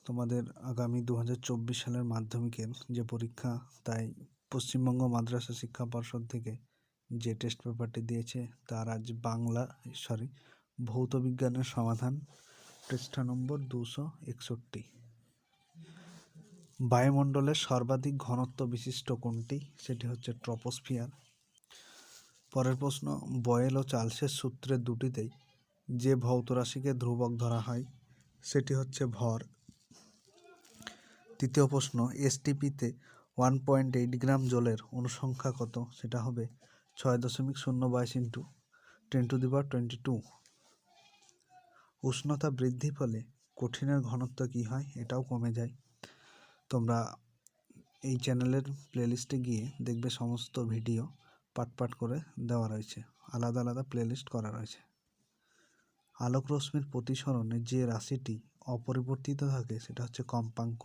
তোমাদের আগামী 2024 সালের মাধ্যমিকের যে পরীক্ষা, তাই পশ্চিমবঙ্গ মাদ্রাসা শিক্ষা পর্ষদ থেকে যে টেস্ট পেপারটি দিয়েছে তার আজ ভৌত বিজ্ঞানের সমাধান। পৃষ্ঠা নম্বর 261। বায়ুমণ্ডলের সর্বাধিক ঘনত্ব বিশিষ্ট কোনটি? সেটি হচ্ছে ট্রপোস্ফিয়ার। পরের প্রশ্ন, বয়েল ও চার্লসের সূত্রের দুটিতেই যে ভৌত রাশিকে ধ্রুবক ধরা হয় সেটি হচ্ছে ভর। তৃতীয় প্রশ্ন, এসটিপিতে 1.8 গ্রাম জলের অনুসংখ্যা কত? সেটা হবে 6.022 ইন্টু 10⁻²২। উষ্ণতা বৃদ্ধি ফলে কঠিনের ঘনত্ব কী হয়? এটাও কমে যায়। তোমরা এই চ্যানেলের প্লেলিস্টে গিয়ে দেখবে সমস্ত ভিডিও পাট করে দেওয়া রয়েছে, আলাদা আলাদা প্লেলিস্ট করা রয়েছে। আলোক রশ্মির প্রতিসরণে যে রাশিটি অপরিবর্তিত থাকে সেটা হচ্ছে কম্পাঙ্ক।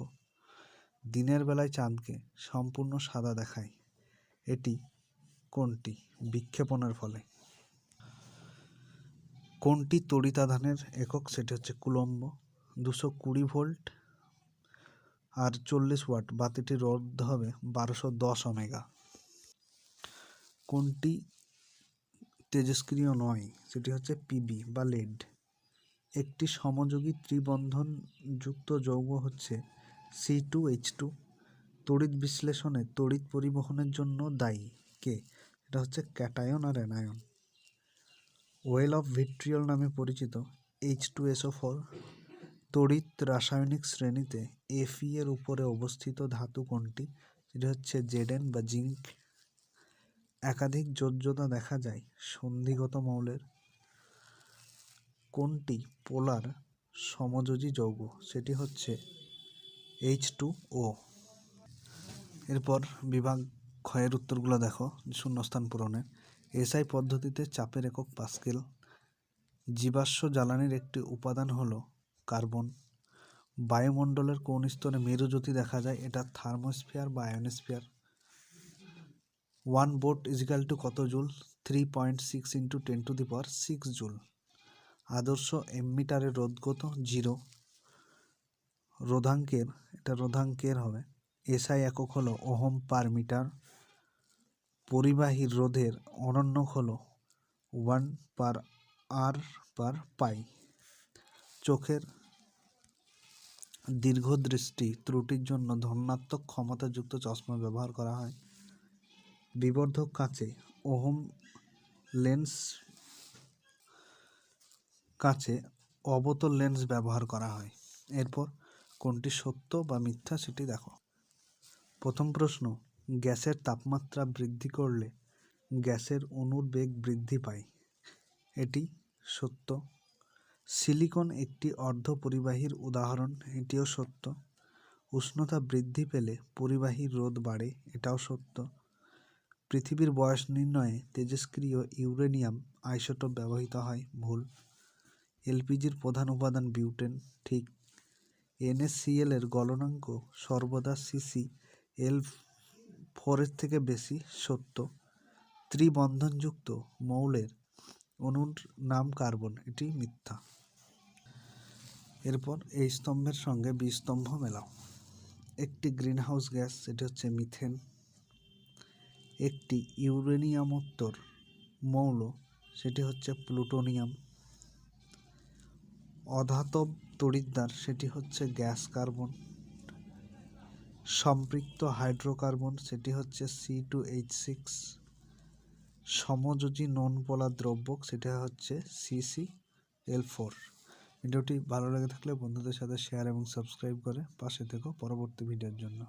দিনের বেলায় চাঁদকে সম্পূর্ণ সাদা দেখায়, এটি কোনটি? বিক্ষেপণের ফলে। কোনটি তড়িতাধানের একক? সেটি হচ্ছে কুলম্ব। 220 ভোল্ট আর 40 ওয়াট বাতিটির রোধ হবে 1210 ওমেগা। কোনটি তেজস্ক্রিয় নয়? সেটি হচ্ছে পিবি বা লেড। একটি সমযোগী ত্রিবন্ধন যুক্ত যৌগ হচ্ছে C2H2। তড়িৎ বিশ্লেষণে তড়িৎ পরিবহনের জন্য দায়ী কে? এটা হচ্ছে ক্যাটায়ন আর অ্যানায়ন। ওয়েল অফ ভিট্রিয়ল নামে পরিচিত H2SO4 তড়িৎ রাসায়নিক শ্রেণীতে Fe এর উপরে অবস্থিত ধাতু কোনটি? এটা হচ্ছে Zn বা জিঙ্ক। একাধিক যোজ্যতা দেখা যায় সন্ধিগত মৌলের। কোনটি পোলার সমযোজী যৌগ? সেটি হচ্ছে H2O। এরপর বিভাগ ক্ষয়ের উত্তরগুলো দেখো, শূন্যস্থান পূরণের। এসআই পদ্ধতিতে চাপের একক পাস্কেল। জীবাশ্ম জ্বালানির একটি উপাদান হলো কার্বন। বায়ুমণ্ডলের কোন স্তরে মেরুজ্যোতি দেখা যায়? এটা থার্মোস্ফিয়ার বা আয়োনোস্ফিয়ার। 1 ভোল্ট ইজিক্যাল টু কত জুল? 3.6 into 10⁶ joule. আদর্শ এমিটারের রোধ কত? 0। রোধাঙ্কের হবে এসআই একক হলো ওহম পার মিটার। পরিবাহীর রোধের অনন্যক হলো 1/r/পাই। চোখের দীর্ঘদৃষ্টি ত্রুটির জন্য ধনাত্মক ক্ষমতাযুক্ত চশমা ব্যবহার করা হয়। বিবর্ধক কাঁচে ওহম লেন্স কাঁচে অবতল লেন্স ব্যবহার করা হয়। এরপর কোনটি সত্য বা মিথ্যা সেটি দেখো। প্রথম প্রশ্ন, গ্যাসের তাপমাত্রা বৃদ্ধি করলে গ্যাসের অণুর বেগ বৃদ্ধি পায়, এটি সত্য। সিলিকন একটি অর্ধপরিবাহীর উদাহরণ, এটিও সত্য। উষ্ণতা বৃদ্ধি পেলে পরিবাহীর রোধ বাড়ে, এটাও সত্য। পৃথিবীর বয়স নির্ণয়ে তেজস্ক্রিয় ইউরেনিয়াম আইসোটোপ ব্যবহৃত হয়, ভুল। এলপিজির প্রধান উপাদান বিউটেন, ঠিক। NaCl এর গলনাঙ্ক সর্বদা CCl4 এর থেকে বেশি, সত্য। ত্রিবন্ধনযুক্ত মৌলের অণুর নাম কার্বন, এটি মিথ্যা। এরপর এই স্তম্ভের সঙ্গে বি স্তম্ভ মেলাও। একটি গ্রিনহাউস গ্যাস, সেটি হচ্ছে মিথেন। একটি ইউরেনিয়ামোত্তর মৌল, সেটি হচ্ছে প্লুটোনিয়াম। অধাতব তড়িৎদ্বার, সেটি হচ্ছে গ্যাস কার্বন। সম্পৃক্ত হাইড্রোকার্বন, সেটি হচ্ছে C2H6। সমযোজী নন পোলার দ্রব্যক, সেটা হচ্ছে CCl4। ভিডিওটি ভালো লেগে থাকলে বন্ধুদের সাথে শেয়ার এবং সাবস্ক্রাইব করে পাশে থেকো পরবর্তী ভিডিওর জন্য।